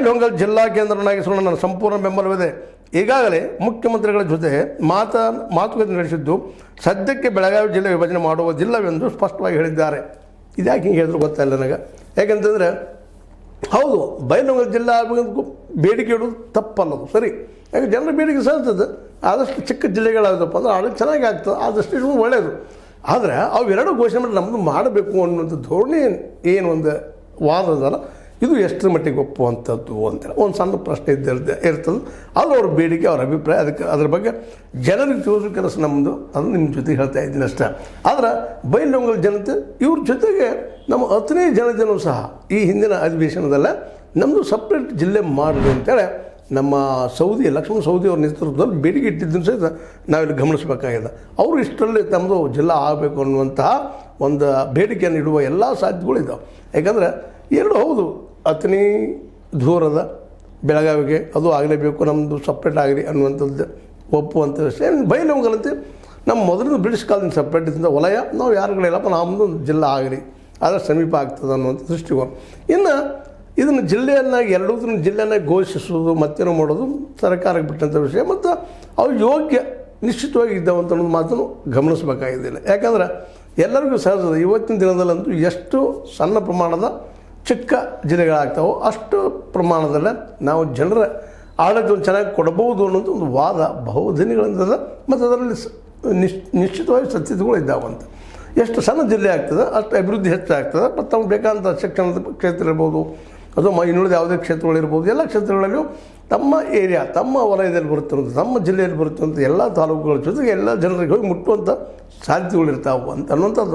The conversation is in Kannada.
ಬೈಲಹೊಂಗಲ ಜಿಲ್ಲಾ ಕೇಂದ್ರವನ್ನಾಗಿಸಲು ನನ್ನ ಸಂಪೂರ್ಣ ಬೆಂಬಲವಿದೆ. ಈಗಾಗಲೇ ಮುಖ್ಯಮಂತ್ರಿಗಳ ಜೊತೆ ಮಾತುಕತೆ ನಡೆಸಿದ್ದು ಸದ್ಯಕ್ಕೆ ಬೆಳಗಾವಿ ಜಿಲ್ಲೆ ವಿಭಜನೆ ಮಾಡುವುದಿಲ್ಲವೆಂದು ಸ್ಪಷ್ಟವಾಗಿ ಹೇಳಿದ್ದಾರೆ. ಇದ್ಯಾಕೆ ಹಿಂಗೆ ಹೇಳಿದ್ರು ಗೊತ್ತಾಯಿಲ್ಲ ನನಗೆ. ಯಾಕಂತಂದರೆ ಹೌದು, ಬೈಲಹೊಂಗಲ ಜಿಲ್ಲಾ ಬೇಡಿಕೆ ಇಡೋದು ತಪ್ಪಲ್ಲದು, ಸರಿ. ಯಾಕೆ ಜನರ ಬೇಡಿಕೆ ಸಲ್ತದೆ. ಆದಷ್ಟು ಚಿಕ್ಕ ಜಿಲ್ಲೆಗಳಾಗದಪ್ಪ ಅಂದ್ರೆ ಆಡಳಿತ ಚೆನ್ನಾಗಿ ಆಗ್ತದೆ, ಆದಷ್ಟು ಇದು ಒಳ್ಳೆಯದು. ಆದರೆ ಅವೆರಡು ಘೋಷಣೆ ಮಾಡಿ ನಮ್ಮದು ಮಾಡಬೇಕು ಅನ್ನುವಂಥ ಧೋರಣೆ ಏನು ಒಂದು ವಾದ ಅದಲ್ಲ, ಇದು ಎಷ್ಟರ ಮಟ್ಟಿಗೆ ಒಪ್ಪುವಂಥದ್ದು ಅಂತೇಳಿ ಒಂದು ಸಣ್ಣ ಪ್ರಶ್ನೆ ಇರ್ತದೆ. ಅದು ಅವ್ರ ಬೇಡಿಕೆ, ಅವ್ರ ಅಭಿಪ್ರಾಯ. ಅದಕ್ಕೆ ಅದ್ರ ಬಗ್ಗೆ ಜನರಿಗೆ ತಿಳಿಸೋ ಕೆಲಸ ನಮ್ಮದು. ಅದು ನಿಮ್ಮ ಜೊತೆಗೆ ಹೇಳ್ತಾ ಇದ್ದೀನಿ ಅಷ್ಟೇ. ಆದರೆ ಬೈಲಹೊಂಗಲ ಜನತೆ ಇವ್ರ ಜೊತೆಗೆ ನಮ್ಮ ಹತ್ತನೇ ಜನತೆಯೂ ಸಹ ಈ ಹಿಂದಿನ ಅಧಿವೇಶನದಲ್ಲೇ ನಮ್ಮದು ಸಪ್ರೇಟ್ ಜಿಲ್ಲೆ ಮಾಡಲಿ ಅಂತೇಳಿ ನಮ್ಮ ಲಕ್ಷ್ಮಣ ಸವದಿ ಅವ್ರ ನೇತೃತ್ವದಲ್ಲಿ ಬೇಡಿಕೆ ಇಟ್ಟಿದ್ದನ್ನು ಸಹಿತ ನಾವಿಲ್ಲಿ ಗಮನಿಸಬೇಕಾಗಿದೆ. ಅವರು ಇಷ್ಟರಲ್ಲಿ ತಮ್ಮದು ಜಿಲ್ಲಾ ಆಗಬೇಕು ಅನ್ನುವಂತಹ ಒಂದು ಬೇಡಿಕೆಯನ್ನು ಇಡುವ ಎಲ್ಲ ಸಾಧ್ಯತೆಗಳಿದ್ದಾವೆ. ಯಾಕಂದರೆ ಎರಡು ಹೌದು, ಅತನಿ ದೂರದ ಬೆಳಗಾವಿಗೆ ಅದು ಆಗಲೇಬೇಕು, ನಮ್ಮದು ಸಪ್ರೇಟ್ ಆಗಲಿ ಅನ್ನುವಂಥದ್ದು ಒಪ್ಪುವಂಥ ವಿಷಯ. ಬೈಲಹೊಂಗಲಂತೆ ನಮ್ಮ ಮೊದಲಿನ ಬ್ರಿಟಿಷ್ ಕಾಲದಿಂದ ಸಪ್ರೇಟ್ ಇದ್ದ ವಲಯ, ನಾವು ಯಾರುಗಳಿಲ್ಲಪ್ಪ ನಮ್ಮದು ಜಿಲ್ಲಾ ಆಗಲಿ, ಆದರೆ ಸಮೀಪ ಆಗ್ತದೆ ಅನ್ನುವಂಥ ದೃಷ್ಟಿಕೋನ. ಇನ್ನು ಇದನ್ನು ಜಿಲ್ಲೆಯನ್ನಾಗಿ ಎರಡೂ ಜಿಲ್ಲೆಯನ್ನಾಗಿ ಘೋಷಿಸೋದು ಮತ್ತೇನೋ ಮಾಡೋದು ಸರ್ಕಾರಕ್ಕೆ ಬಿಟ್ಟಂಥ ವಿಷಯ. ಮತ್ತು ಅವು ಯೋಗ್ಯ ನಿಶ್ಚಿತವಾಗಿ ಇದ್ದಾವಂತ ಅನ್ನೋದು ಮಾತನ್ನು ಗಮನಿಸಬೇಕಾಗಿದ್ದಿಲ್ಲ. ಯಾಕಂದ್ರೆ ಎಲ್ಲರಿಗೂ ಸಹಜದ ಇವತ್ತಿನ ದಿನದಲ್ಲಂತೂ ಎಷ್ಟು ಸಣ್ಣ ಪ್ರಮಾಣದ ಚಿಕ್ಕ ಜಿಲ್ಲೆಗಳಾಗ್ತಾವೋ ಅಷ್ಟು ಪ್ರಮಾಣದಲ್ಲೇ ನಾವು ಜನರ ಆಡಳಿತವನ್ನು ಚೆನ್ನಾಗಿ ಕೊಡಬಹುದು ಅನ್ನೋದು ಒಂದು ವಾದ ಬಹುದಿನಗಳಿಂದ. ಮತ್ತು ಅದರಲ್ಲಿ ನಿಶ್ಚಿತವಾಗಿ ಸತ್ಯತೆಗಳು ಇದ್ದಾವಂತ. ಎಷ್ಟು ಸಣ್ಣ ಜಿಲ್ಲೆ ಆಗ್ತದೆ ಅಷ್ಟು ಅಭಿವೃದ್ಧಿ ಹೆಚ್ಚಾಗ್ತದೆ. ಮತ್ತು ತಮಗೆ ಬೇಕಾದಂಥ ಶಿಕ್ಷಣದ ಕ್ಷೇತ್ರ ಇರ್ಬೋದು, ಅದು ಇನ್ನುಳಿದ ಯಾವುದೇ ಕ್ಷೇತ್ರಗಳಿರ್ಬೋದು, ಎಲ್ಲ ಕ್ಷೇತ್ರಗಳಲ್ಲೂ ತಮ್ಮ ಏರಿಯಾ, ತಮ್ಮ ವಲಯದಲ್ಲಿ ಬರುತ್ತಿರುವಂಥ, ತಮ್ಮ ಜಿಲ್ಲೆಯಲ್ಲಿ ಬರುತ್ತಿರುವಂಥ ಎಲ್ಲ ತಾಲೂಕುಗಳ ಜೊತೆಗೆ ಎಲ್ಲ ಜನರಿಗೆ ಹೋಗಿ ಮುಟ್ಟುವಂಥ ಸಾಧ್ಯತೆಗಳಿರ್ತಾವೆ ಅಂತ ಅನ್ನುವಂಥದ್ದು